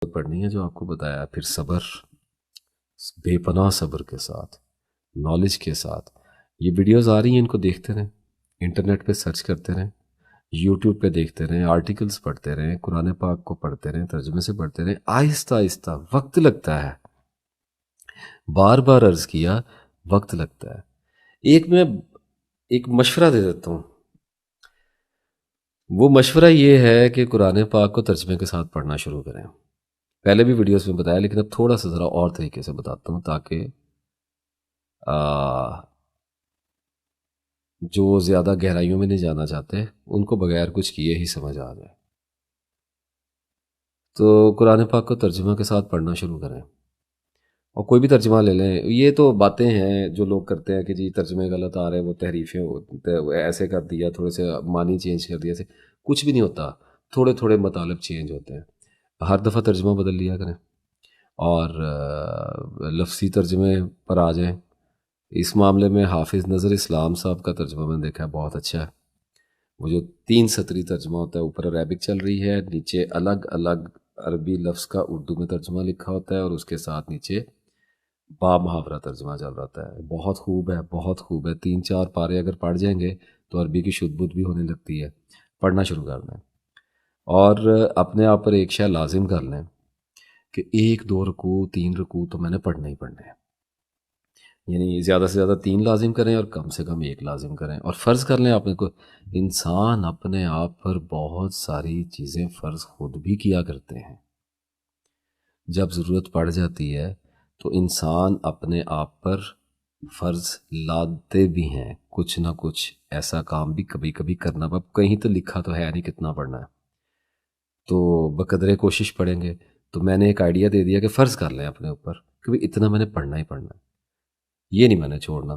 پڑھنی ہے جو آپ کو بتایا، پھر صبر، بے پناہ صبر کے ساتھ، نالج کے ساتھ یہ ویڈیوز آ رہی ہیں، ان کو دیکھتے رہیں، انٹرنیٹ پہ سرچ کرتے رہیں، یوٹیوب پہ دیکھتے رہیں، آرٹیکلز پڑھتے رہیں، قرآن پاک کو پڑھتے رہیں، ترجمے سے پڑھتے رہیں، آہستہ آہستہ وقت لگتا ہے، بار بار عرض کیا وقت لگتا ہے۔ میں ایک مشورہ دے دیتا ہوں، وہ مشورہ یہ ہے کہ قرآن پاک کو ترجمے کے ساتھ پڑھنا شروع کریں۔ پہلے بھی ویڈیوز میں بتایا، لیکن اب تھوڑا سا ذرا اور طریقے سے بتاتا ہوں تاکہ جو زیادہ گہرائیوں میں نہیں جانا چاہتے ان کو بغیر کچھ کیے ہی سمجھ آ جائے۔ تو قرآن پاک کو ترجمہ کے ساتھ پڑھنا شروع کریں، اور کوئی بھی ترجمہ لے لیں۔ یہ تو باتیں ہیں جو لوگ کرتے ہیں کہ جی ترجمے غلط آ رہے ہیں، وہ تحریفیں ایسے کر دیا، تھوڑے سے معنی چینج کر دیا، کچھ بھی نہیں ہوتا، تھوڑے تھوڑے مطالب چینج ہوتے ہیں۔ ہر دفعہ ترجمہ بدل لیا کریں اور لفظی ترجمے پر آ جائیں۔ اس معاملے میں حافظ نظر اسلام صاحب کا ترجمہ میں نے دیکھا ہے، بہت اچھا ہے۔ وہ جو 3 سطری ترجمہ ہوتا ہے، اوپر عربک چل رہی ہے، نیچے الگ الگ عربی لفظ کا اردو میں ترجمہ لکھا ہوتا ہے، اور اس کے ساتھ نیچے با محاورہ ترجمہ چل رہتا ہے۔ بہت خوب ہے، بہت خوب ہے۔ 3-4 پارے اگر پڑھ جائیں گے تو عربی کی شد بدھ بھی ہونے لگتی ہے۔ پڑھنا شروع کر دیں اور اپنے آپ پر ایک شے لازم کر لیں کہ 1-2 رکوع 3 رکوع تو میں نے پڑھنا ہی پڑھنے ہیں، یعنی زیادہ سے زیادہ 3 لازم کریں اور کم سے کم 1 لازم کریں۔ اور فرض کر لیں اپنے کو، انسان اپنے آپ پر بہت ساری چیزیں فرض خود بھی کیا کرتے ہیں۔ جب ضرورت پڑ جاتی ہے تو انسان اپنے آپ پر فرض لاتے بھی ہیں، کچھ نہ کچھ ایسا کام بھی کبھی کبھی کرنا، اب کہیں تو لکھا تو ہے نہیں کتنا پڑھنا ہے، تو بقدرے کوشش پڑھیں گے۔ تو میں نے ایک آئیڈیا دے دیا کہ فرض کر لیں اپنے اوپر کہ اتنا میں نے پڑھنا ہی پڑھنا ہے، یہ نہیں میں نے چھوڑنا۔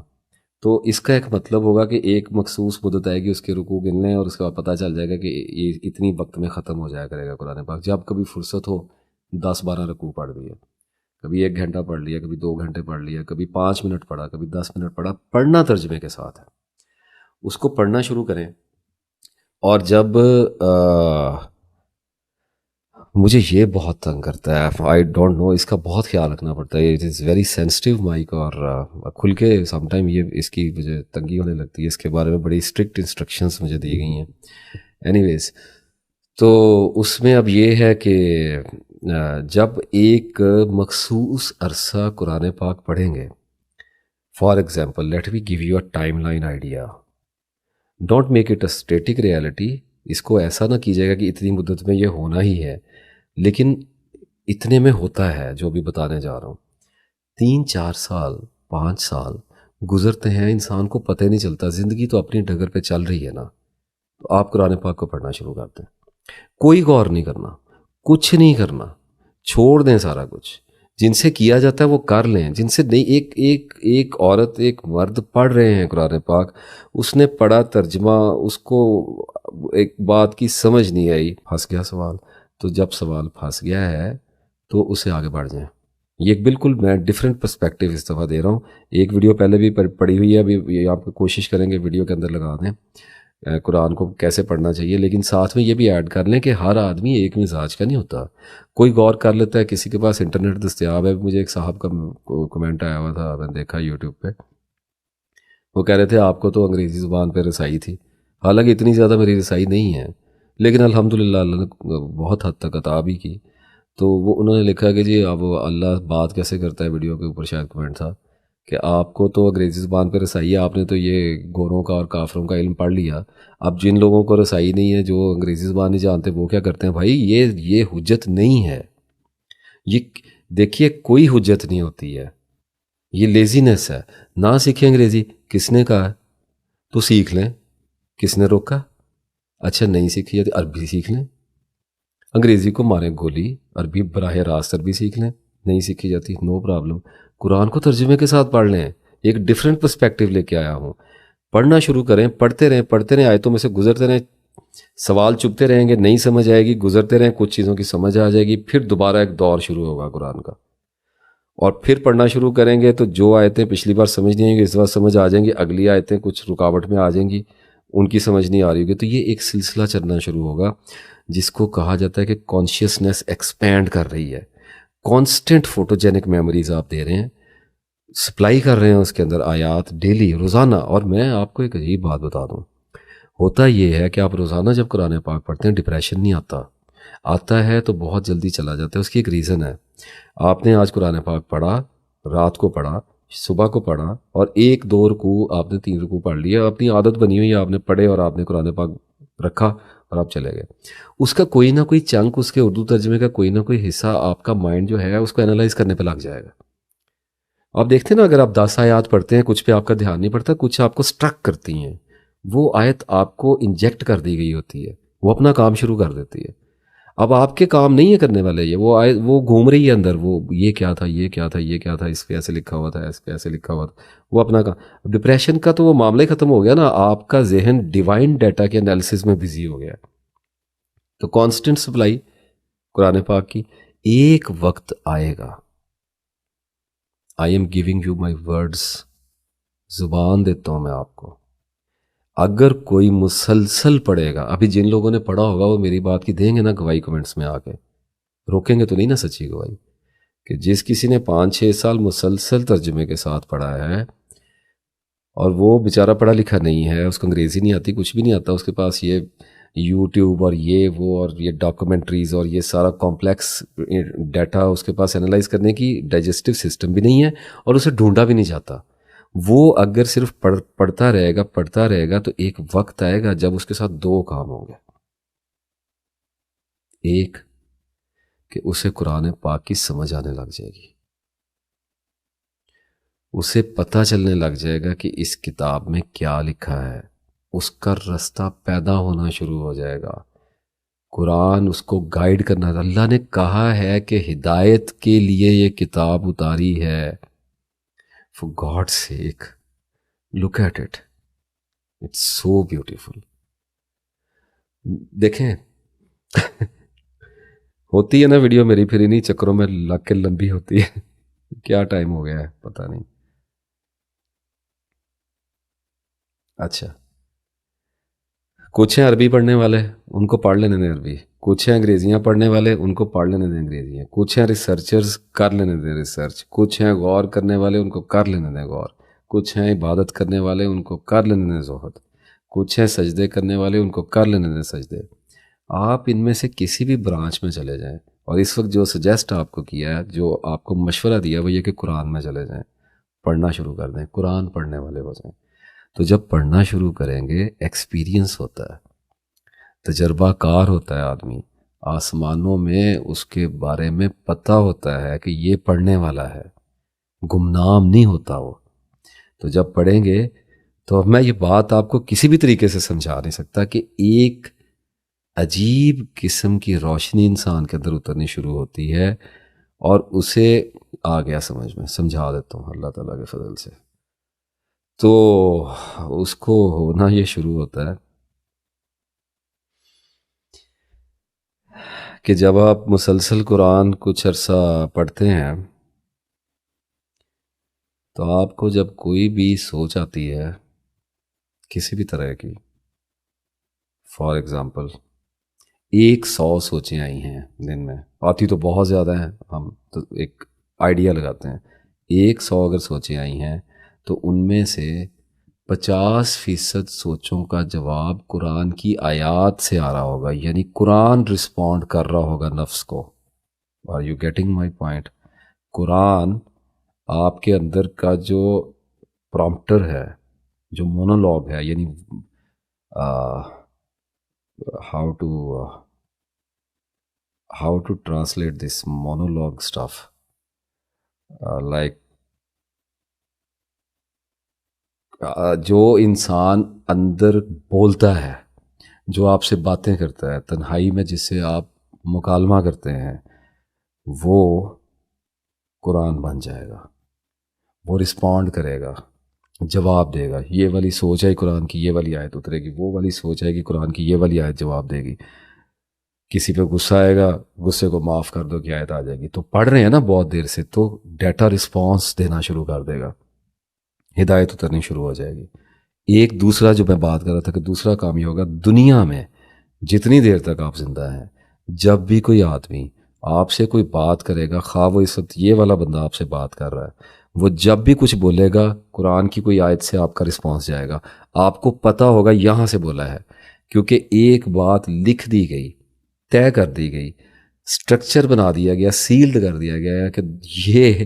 تو اس کا ایک مطلب ہوگا کہ ایک مخصوص مدت آئے گی، اس کے رکوع گن لیں اور اس کے بعد پتہ چل جائے گا کہ یہ اتنی وقت میں ختم ہو جایا کرے گا قرآن پاک۔ جب کبھی فرصت ہو 10-12 رکوع پڑھ دیے، کبھی 1 گھنٹہ پڑھ لیا، کبھی 2 گھنٹے پڑھ لیا، کبھی 5 منٹ پڑھا، کبھی 10 منٹ پڑھا۔ پڑھنا ترجمے کے ساتھ ہے، اس کو پڑھنا شروع کریں۔ اور جب مجھے یہ بہت تنگ کرتا ہے، آئی ڈونٹ نو، اس کا بہت خیال رکھنا پڑتا ہے، it is very sensitive mic, اور کھل کے سم ٹائم یہ اس کی مجھے تنگی ہونے لگتی ہے۔ اس کے بارے میں بڑی اسٹرکٹ انسٹرکشنز مجھے دی گئی ہیں۔ اینی ویز، تو اس میں اب یہ ہے کہ جب ایک مخصوص عرصہ قرآن پاک پڑھیں گے، for example let me give you a timeline idea, don't make it a static reality. اس کو ایسا نہ کیجیے گا کہ اتنی مدت میں یہ ہونا ہی ہے، لیکن اتنے میں ہوتا ہے جو بھی بتانے جا رہا ہوں۔ 3-4 سال 5 سال گزرتے ہیں، انسان کو پتہ نہیں چلتا، زندگی تو اپنی ڈگر پہ چل رہی ہے نا۔ تو آپ قرآن پاک کو پڑھنا شروع کرتے ہیں، کوئی غور نہیں کرنا، کچھ نہیں کرنا، چھوڑ دیں سارا کچھ۔ جن سے کیا جاتا ہے وہ کر لیں، جن سے نہیں۔ ایک عورت ایک مرد پڑھ رہے ہیں قرآن پاک، اس نے پڑھا ترجمہ، اس کو ایک بات کی سمجھ نہیں آئی، پھنس گیا سوال۔ تو جب سوال پھنس گیا ہے تو اسے آگے بڑھ جائیں۔ یہ بالکل میں ڈیفرنٹ پرسپیکٹیو اس دفعہ دے رہا ہوں۔ ایک ویڈیو پہلے بھی پڑھی ہوئی ہے، ابھی آپ کوشش کریں گے ویڈیو کے اندر لگا دیں قرآن کو کیسے پڑھنا چاہیے، لیکن ساتھ میں یہ بھی ایڈ کر لیں کہ ہر آدمی ایک مزاج کا نہیں ہوتا۔ کوئی غور کر لیتا ہے، کسی کے پاس انٹرنیٹ دستیاب ہے۔ مجھے ایک صاحب کا کمنٹ آیا ہوا تھا، میں نے دیکھا یوٹیوب پہ، وہ کہہ رہے تھے آپ کو تو انگریزی زبان پہ رسائی تھی، حالانکہ اتنی زیادہ میری رسائی نہیں ہے، لیکن الحمدللہ اللہ نے بہت حد تک عطا بھی کی۔ تو وہ انہوں نے لکھا کہ جی اب اللہ بات کیسے کرتا ہے، ویڈیو کے اوپر شاید کمنٹ تھا کہ آپ کو تو انگریزی زبان پہ رسائی ہے، آپ نے تو یہ گوروں کا اور کافروں کا علم پڑھ لیا۔ اب جن لوگوں کو رسائی نہیں ہے، جو انگریزی زبان نہیں جانتے، وہ کیا کرتے ہیں؟ بھائی یہ حجت نہیں ہے، یہ دیکھیے کوئی حجت نہیں ہوتی ہے، یہ لیزینس ہے۔ نہ سیکھیں انگریزی، کس نے کہا؟ تو سیکھ لیں، کس نے روکا؟ اچھا نہیں سیکھی جاتی، عربی سیکھ لیں، انگریزی کو ماریں گولی، عربی براہ راست عربی سیکھ لیں، نہیں سیکھی جاتی نو پرابلم، قرآن کو ترجمے کے ساتھ پڑھ لیں۔ ایک ڈیفرنٹ پرسپیکٹیو لے کے آیا ہوں، پڑھنا شروع کریں، پڑھتے رہیں، آیتوں میں سے گزرتے رہیں، سوال چپتے رہیں گے، نہیں سمجھ آئے گی، گزرتے رہیں، کچھ چیزوں کی سمجھ آ جائے گی، پھر دوبارہ ایک دور شروع ہوگا قرآن کا، اور پھر پڑھنا شروع کریں گے تو جو آیتیں پچھلی بار سمجھ نہیں آئیں گی اس بار سمجھ آ جائیں گی، اگلی آیتیں کچھ رکاوٹ میں آ جائیں گی، ان کی سمجھ نہیں آ رہی ہوگی، تو یہ ایک سلسلہ چلنا شروع ہوگا۔ جس کو کہا جاتا ہے کہ کانشیسنیس ایکسپینڈ کر رہی ہے. کانسٹنٹ فوٹوجینک میموریز آپ دے رہے ہیں, سپلائی کر رہے ہیں اس کے اندر آیات ڈیلی روزانہ. اور میں آپ کو ایک عجیب بات بتا دوں, ہوتا یہ ہے کہ آپ روزانہ جب قرآن پاک پڑھتے ہیں ڈپریشن نہیں آتا, آتا ہے تو بہت جلدی چلا جاتا ہے. اس کی ایک ریزن ہے, آپ نے آج قرآن پاک پڑھا, رات کو پڑھا, صبح کو پڑھا, اور 1-2 رکوع آپ نے 3 رکوع پڑھ لیا, اپنی عادت بنی ہوئی ہے, آپ نے پڑھے اور آپ نے قرآن پاک رکھا اور آپ چلے گئے. اس کا کوئی نہ کوئی چنک, اس کے اردو ترجمے کا کوئی نہ کوئی حصہ آپ کا مائنڈ جو ہے اس کو انالائز کرنے پہ لگ جائے گا. آپ دیکھتے ہیں نا, اگر آپ 10 آیات پڑھتے ہیں, کچھ پہ آپ کا دھیان نہیں پڑتا, کچھ آپ کو سٹرک کرتی ہیں. وہ آیت آپ کو انجیکٹ کر دی گئی ہوتی ہے, وہ اپنا کام شروع کر دیتی ہے. اب آپ کے کام نہیں ہے کرنے والے, یہ وہ آیت وہ گھوم رہی ہے اندر, وہ یہ کیا تھا, یہ کیا تھا, یہ کیا تھا, اس پہ ایسے لکھا ہوا تھا, اس پہ ایسے لکھا ہوا تھا, وہ اپنا کام. ڈپریشن کا تو وہ معاملہ ہی ختم ہو گیا نا, آپ کا ذہن ڈیوائن ڈیٹا کے انالیسس میں بزی ہو گیا. تو کانسٹنٹ سپلائی قرآن پاک کی. ایک وقت آئے گا, I am giving you my words, زبان دیتا ہوں میں آپ کو, اگر کوئی مسلسل پڑھے گا, ابھی جن لوگوں نے پڑھا ہوگا وہ میری بات کی دیں گے نا گواہی کمنٹس میں آ کے, روکیں گے تو نہیں نا سچی گواہی, کہ جس کسی نے 5-6 سال مسلسل ترجمے کے ساتھ پڑھا ہے اور وہ بیچارہ پڑھا لکھا نہیں ہے, اس کو انگریزی نہیں آتی, کچھ بھی نہیں آتا, اس کے پاس یہ یوٹیوب اور یہ وہ اور یہ ڈاکومنٹریز اور یہ سارا کمپلیکس ڈیٹا اس کے پاس انالائز کرنے کی ڈائجسٹو سسٹم بھی نہیں ہے, اور اسے ڈھونڈا بھی نہیں جاتا. وہ اگر صرف پڑھتا رہے گا تو ایک وقت آئے گا جب اس کے ساتھ 2 کام ہوں گے. ایک کہ اسے قرآن پاک کی سمجھ آنے لگ جائے گی, اسے پتہ چلنے لگ جائے گا کہ اس کتاب میں کیا لکھا ہے, اس کا رستہ پیدا ہونا شروع ہو جائے گا. قرآن اس کو گائیڈ کرنا, اللہ نے کہا ہے کہ ہدایت کے لیے یہ کتاب اتاری ہے. For God's sake, look at it. It's so beautiful. دیکھیں ہوتی ہے نا ویڈیو میری پھر انہیں چکروں میں لگ کے لمبی ہوتی ہے. کیا ٹائم ہو گیا ہے پتہ نہیں. اچھا, کچھ ہیں عربی پڑھنے والے, ان کو پڑھ لینے دیں عربی. کچھ ہیں انگریزیاں پڑھنے والے, ان کو پڑھ لینے دیں انگریزیاں. کچھ ہیں ریسرچرز, کر لینے دیں ریسرچ. کچھ ہیں غور کرنے والے, ان کو کر لینے دیں غور. کچھ ہیں عبادت کرنے والے, ان کو کر لینے دیں زہد. کچھ ہیں سجدے کرنے والے, ان کو کر لینے دیں سجدے. آپ ان میں سے کسی بھی برانچ میں چلے جائیں, اور اس وقت جو سجیسٹ آپ کو کیا ہے, جو آپ کو مشورہ دیا وہ یہ کہ قرآن میں چلے جائیں, پڑھنا شروع کر دیں, قرآن پڑھنے والے ہو جائیں. تو جب پڑھنا شروع کریں گے, ایکسپیرینس ہوتا ہے, تجربہ کار ہوتا ہے آدمی, آسمانوں میں اس کے بارے میں پتہ ہوتا ہے کہ یہ پڑھنے والا ہے, گمنام نہیں ہوتا وہ. تو جب پڑھیں گے تو اب میں یہ بات آپ کو کسی بھی طریقے سے سمجھا نہیں سکتا کہ ایک عجیب قسم کی روشنی انسان کے اندر اترنی شروع ہوتی ہے, اور اسے آ گیا سمجھ میں, سمجھا دیتا ہوں اللہ تعالیٰ کے فضل سے. تو اس کو ہونا یہ شروع ہوتا ہے کہ جب آپ مسلسل قرآن کچھ عرصہ پڑھتے ہیں تو آپ کو جب کوئی بھی سوچ آتی ہے کسی بھی طرح کی, فار ایگزامپل 100 سوچیں آئی ہیں دن میں, آتی تو بہت زیادہ ہیں, ہم تو ایک آئیڈیا لگاتے ہیں, 100 اگر سوچیں آئی ہیں تو ان میں سے 50% سوچوں کا جواب قرآن کی آیات سے آ رہا ہوگا, یعنی قرآن رسپونڈ کر رہا ہوگا نفس کو. Are you getting my point? Quran آپ کے اندر کا جو پرومپٹر ہے, جو مونولوگ ہے, یعنی how to translate this monologue stuff, like جو انسان اندر بولتا ہے, جو آپ سے باتیں کرتا ہے تنہائی میں, جس سے آپ مکالمہ کرتے ہیں, وہ قرآن بن جائے گا, وہ رسپونڈ کرے گا, جواب دے گا. یہ والی سوچ ہے قرآن کی, یہ والی آیت اترے گی, وہ والی سوچ ہے کہ قرآن کی یہ والی آیت جواب دے گی. کسی پہ غصہ آئے گا, غصے کو معاف کر دو کہ آیت آ جائے گی. تو پڑھ رہے ہیں نا بہت دیر سے, تو ڈیٹا رسپانس دینا شروع کر دے گا, ہدایت اترنی شروع ہو جائے گی. ایک دوسرا جو میں بات کر رہا تھا کہ دوسرا کام یہ ہوگا, دنیا میں جتنی دیر تک آپ زندہ ہیں، جب بھی کوئی آدمی آپ سے کوئی بات کرے گا، خواہ وہ اس وقت یہ والا بندہ آپ سے بات کر رہا ہے، وہ جب بھی کچھ بولے گا قرآن کی کوئی آیت سے آپ کا رسپانس جائے گا، آپ کو پتہ ہوگا یہاں سے بولا ہے، کیونکہ ایک بات لکھ دی گئی، طے کر دی گئی، سٹرکچر بنا دیا گیا، سیلڈ کر دیا گیا ہے کہ یہ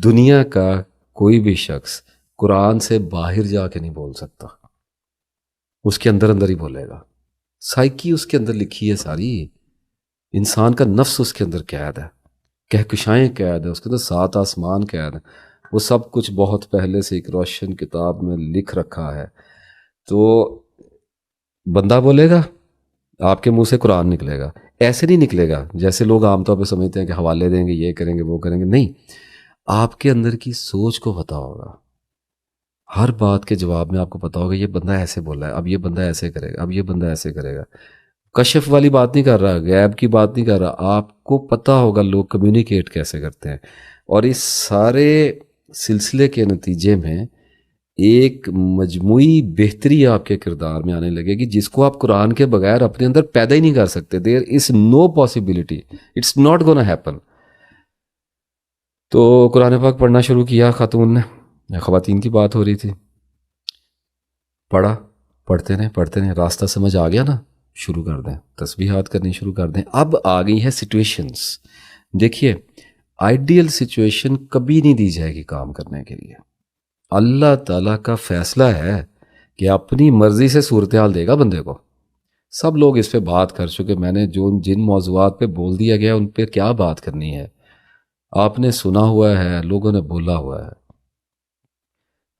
دنیا کا کوئی بھی شخص قرآن سے باہر جا کے نہیں بول سکتا، اس کے اندر اندر ہی بولے گا۔ سائیکی اس کے اندر لکھی ہے ساری، انسان کا نفس اس کے اندر قید ہے، کہکشائیں قید ہے، اس کے اندر 7 آسمان قید ہے، وہ سب کچھ بہت پہلے سے ایک روشن کتاب میں لکھ رکھا ہے۔ تو بندہ بولے گا، آپ کے منہ سے قرآن نکلے گا، ایسے نہیں نکلے گا جیسے لوگ عام طور پہ سمجھتے ہیں کہ حوالے دیں گے، یہ کریں گے، وہ کریں گے، نہیں، آپ کے اندر کی سوچ کو پتہ ہوگا، ہر بات کے جواب میں آپ کو پتا ہوگا یہ بندہ ایسے بولا ہے، اب یہ بندہ ایسے کرے گا، اب یہ بندہ ایسے کرے گا۔ کشف والی بات نہیں کر رہا، غیب کی بات نہیں کر رہا، آپ کو پتا ہوگا لوگ کمیونیکیٹ کیسے کرتے ہیں۔ اور اس سارے سلسلے کے نتیجے میں ایک مجموعی بہتری آپ کے کردار میں آنے لگے گی جس کو آپ قرآن کے بغیر اپنے اندر پیدا ہی نہیں کر سکتے۔ There is no possibility, it's not gonna happen. تو قرآن پاک پڑھنا شروع کیا خاتون نے، خواتین کی بات ہو رہی تھی، پڑھا، پڑھتے رہیں، راستہ سمجھ آ گیا نا، شروع کر دیں، تسبیحات کرنی شروع کر دیں۔ اب آ گئی ہے سچویشنز۔ دیکھیے، آئیڈیل سچویشن کبھی نہیں دی جائے گی کام کرنے کے لیے۔ اللہ تعالیٰ کا فیصلہ ہے کہ اپنی مرضی سے صورتحال دے گا بندے کو۔ سب لوگ اس پہ بات کر چکے، میں نے جن موضوعات پہ بول دیا گیا ان پہ کیا بات کرنی ہے، آپ نے سنا ہوا ہے، لوگوں نے بولا ہوا ہے۔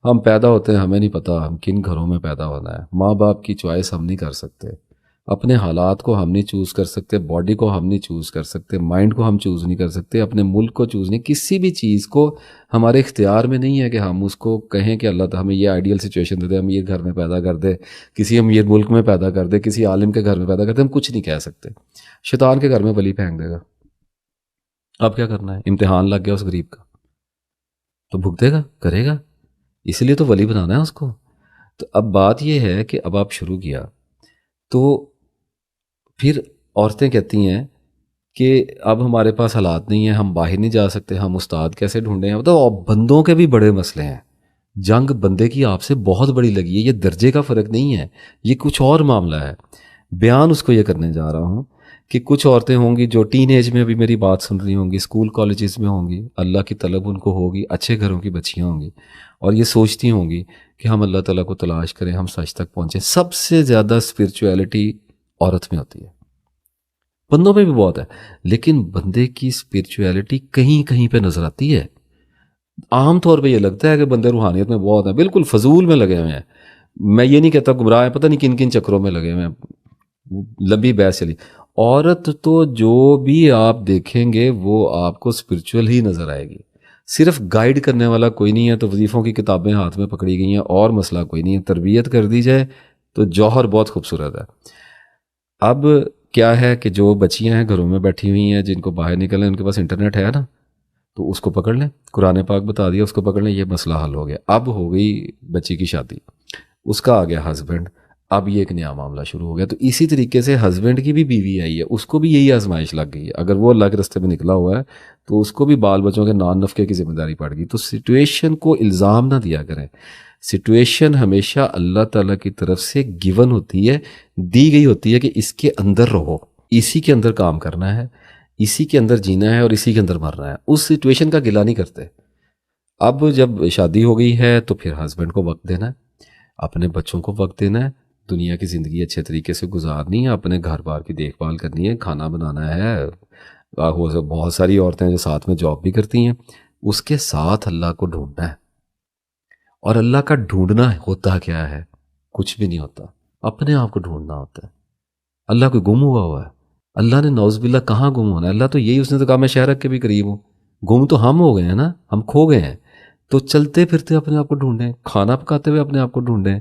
ہم پیدا ہوتے ہیں، ہمیں نہیں پتا ہم کن گھروں میں پیدا ہونا ہے، ماں باپ کی چوائس ہم نہیں کر سکتے، اپنے حالات کو ہم نہیں چوز کر سکتے، باڈی کو ہم نہیں چوز کر سکتے، مائنڈ کو ہم چوز نہیں کر سکتے، اپنے ملک کو چوز نہیں، کسی بھی چیز کو ہمارے اختیار میں نہیں ہے کہ ہم اس کو کہیں کہ اللہ تعالیٰ ہمیں یہ آئیڈیل سچویشن دے دے، ہم یہ گھر میں پیدا کر دے، کسی ہم یہ ملک میں پیدا کر دے، کسی عالم کے گھر میں پیدا کر دے، ہم کچھ نہیں کہہ سکتے۔ شیطان کے گھر میں بلی پھینک دے گا، اب کیا کرنا ہے؟ امتحان لگ گیا اس غریب کا، تو بھگتے گا، کرے گا، اس لیے تو ولی بنانا ہے اس کو۔ تو اب بات یہ ہے کہ اب آپ شروع کیا تو پھر عورتیں کہتی ہیں کہ اب ہمارے پاس حالات نہیں ہیں، ہم باہر نہیں جا سکتے، ہم استاد کیسے ڈھونڈیں؟ تو بندوں کے بھی بڑے مسئلے ہیں، جنگ بندے کی آپ سے بہت بڑی لگی ہے، یہ درجے کا فرق نہیں ہے، یہ کچھ اور معاملہ ہے۔ بیان اس کو یہ کرنے جا رہا ہوں کہ کچھ عورتیں ہوں گی جو ٹین ایج میں بھی میری بات سن رہی ہوں گی، اسکول کالجز میں ہوں گی، اللہ کی طلب ان کو ہوگی، اچھے گھروں کی بچیاں ہوں گی، اور یہ سوچتی ہوں گی کہ ہم اللہ تعالیٰ کو تلاش کریں، ہم سچ تک پہنچیں۔ سب سے زیادہ اسپرچویلٹی عورت میں ہوتی ہے، بندوں میں بھی بہت ہے، لیکن بندے کی اسپرچویلٹی کہیں کہیں پہ نظر آتی ہے۔ عام طور پہ یہ لگتا ہے کہ بندے روحانیت میں بہت ہیں، بالکل فضول میں لگے ہوئے ہیں، میں یہ نہیں کہتا گمراہ ہیں، پتہ نہیں کن کن چکروں میں لگے ہوئے ہیں، لمبی بحث چلی۔ عورت تو جو بھی آپ دیکھیں گے وہ آپ کو اسپرچول ہی نظر آئے گی، صرف گائیڈ کرنے والا کوئی نہیں ہے تو وظیفوں کی کتابیں ہاتھ میں پکڑی گئی ہیں اور مسئلہ کوئی نہیں ہے، تربیت کر دی جائے تو جوہر بہت خوبصورت ہے۔ اب کیا ہے کہ جو بچیاں ہیں گھروں میں بیٹھی ہوئی ہیں، جن کو باہر نکلنا ہے، ان کے پاس انٹرنیٹ ہے نا، تو اس کو پکڑ لیں، قرآن پاک بتا دیا، اس کو پکڑ لیں، یہ مسئلہ حل ہو گیا۔ اب ہو گئی بچی کی شادی، اس کا آ گیا ہسبینڈ، اب یہ ایک نیا معاملہ شروع ہو گیا۔ تو اسی طریقے سے ہسبینڈ کی بھی بیوی آئی ہے، اس کو بھی یہی آزمائش لگ گئی ہے، اگر وہ اللہ کے رستے میں نکلا ہوا ہے تو اس کو بھی بال بچوں کے نان نفقے کی ذمہ داری پڑ گئی۔ تو سچویشن کو الزام نہ دیا کریں، سچویشن ہمیشہ اللہ تعالیٰ کی طرف سے گیون ہوتی ہے، دی گئی ہوتی ہے کہ اس کے اندر رہو، اسی کے اندر کام کرنا ہے، اسی کے اندر جینا ہے اور اسی کے اندر مرنا ہے، اس سچویشن کا گلہ نہیں کرتے۔ اب جب شادی ہو گئی ہے تو پھر ہسبینڈ کو وقت دینا ہے، اپنے بچوں کو وقت دینا ہے، دنیا کی زندگی اچھے طریقے سے گزارنی ہے، اپنے گھر بار کی دیکھ بھال کرنی ہے، کھانا بنانا ہے۔ بہت ساری عورتیں جو ساتھ میں جاب بھی کرتی ہیں، اس کے ساتھ اللہ کو ڈھونڈنا ہے۔ اور اللہ کا ڈھونڈنا ہوتا کیا ہے؟ کچھ بھی نہیں ہوتا، اپنے آپ کو ڈھونڈنا ہوتا ہے۔ اللہ کوئی گم ہوا ہے؟ اللہ نے نعوذ باللہ کہاں گم ہونا ہے؟ اللہ تو یہی، اس نے تو کہا میں شہرک کے بھی قریب ہوں۔ گم تو ہم ہو گئے ہیں نا، ہم کھو گئے ہیں۔ تو چلتے پھرتے اپنے آپ کو ڈھونڈیں، کھانا پکاتے ہوئے اپنے آپ کو ڈھونڈیں،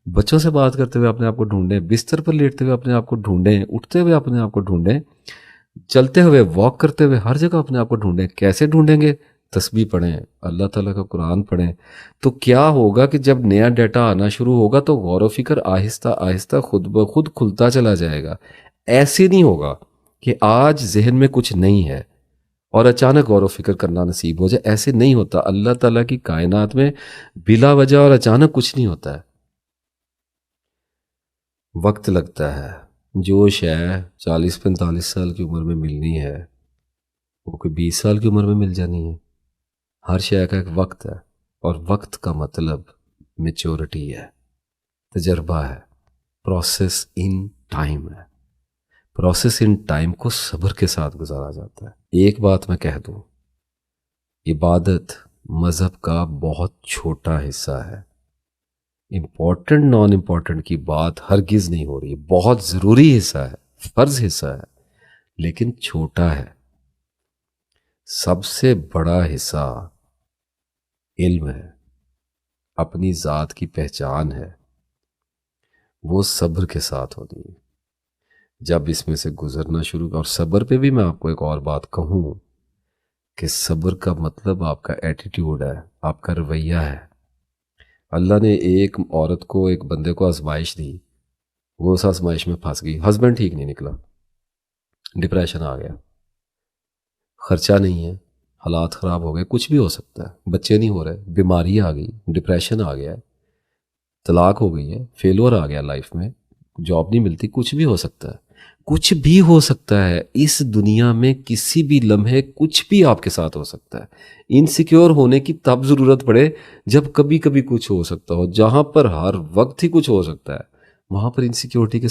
بچوں سے بات کرتے ہوئے اپنے آپ کو ڈھونڈیں، بستر پر لیٹتے ہوئے اپنے آپ کو ڈھونڈیں، اٹھتے ہوئے اپنے آپ کو ڈھونڈیں، چلتے ہوئے، واک کرتے ہوئے، ہر جگہ اپنے آپ کو ڈھونڈیں۔ کیسے ڈھونڈیں گے؟ تسبیح پڑھیں، اللہ تعالیٰ کا قرآن پڑھیں، تو کیا ہوگا کہ جب نیا ڈیٹا آنا شروع ہوگا تو غور و فکر آہستہ آہستہ خود بخود کھلتا چلا جائے گا. ایسے نہیں ہوگا کہ آج ذہن میں کچھ نہیں ہے اور اچانک غور و فکر کرنا نصیب ہو جائے. ایسے نہیں ہوتا. اللہ تعالیٰ کی کائنات میں بلا وجہ اور اچانک کچھ نہیں ہوتا ہے. وقت لگتا ہے. جو شے 40-45 سال کی عمر میں ملنی ہے وہ کوئی 20 سال کی عمر میں مل جانی ہے. ہر شے کا ایک وقت ہے، اور وقت کا مطلب میچورٹی ہے، تجربہ ہے، پروسیس ان ٹائم ہے. پروسیس ان ٹائم کو صبر کے ساتھ گزارا جاتا ہے. ایک بات میں کہہ دوں، عبادت مذہب کا بہت چھوٹا حصہ ہے. امپورٹنٹ نان امپورٹنٹ کی بات ہرگز نہیں ہو رہی. بہت ضروری حصہ ہے، فرض حصہ ہے، لیکن چھوٹا ہے. سب سے بڑا حصہ علم ہے، اپنی ذات کی پہچان ہے، وہ صبر کے ساتھ ہوتی ہے. جب اس میں سے گزرنا شروع، اور صبر پہ بھی میں آپ کو ایک اور بات کہوں کہ صبر کا مطلب آپ کا ایٹیٹیوڈ ہے، آپ کا رویہ ہے. اللہ نے ایک عورت کو، ایک بندے کو آزمائش دی، وہ اس آزمائش میں پھنس گئی. ہسبینڈ ٹھیک نہیں نکلا، ڈپریشن آ گیا، خرچہ نہیں ہے، حالات خراب ہو گئے، کچھ بھی ہو سکتا ہے، بچے نہیں ہو رہے، بیماری آ گئی، ڈپریشن آ گیا ہے، طلاق ہو گئی ہے، فیلور آ گیا لائف میں، جاب نہیں ملتی، کچھ بھی ہو سکتا ہے. کچھ بھی ہو سکتا ہے اس دنیا میں. کسی بھی لمحے کچھ بھی آپ کے ساتھ ہو سکتا ہے. انسیکیور ہونے کی تب ضرورت پڑے جب کبھی کبھی کچھ ہو سکتا ہو. جہاں پر ہر وقت ہی کچھ ہو سکتا ہے وہاں پر انسیکیورٹی کے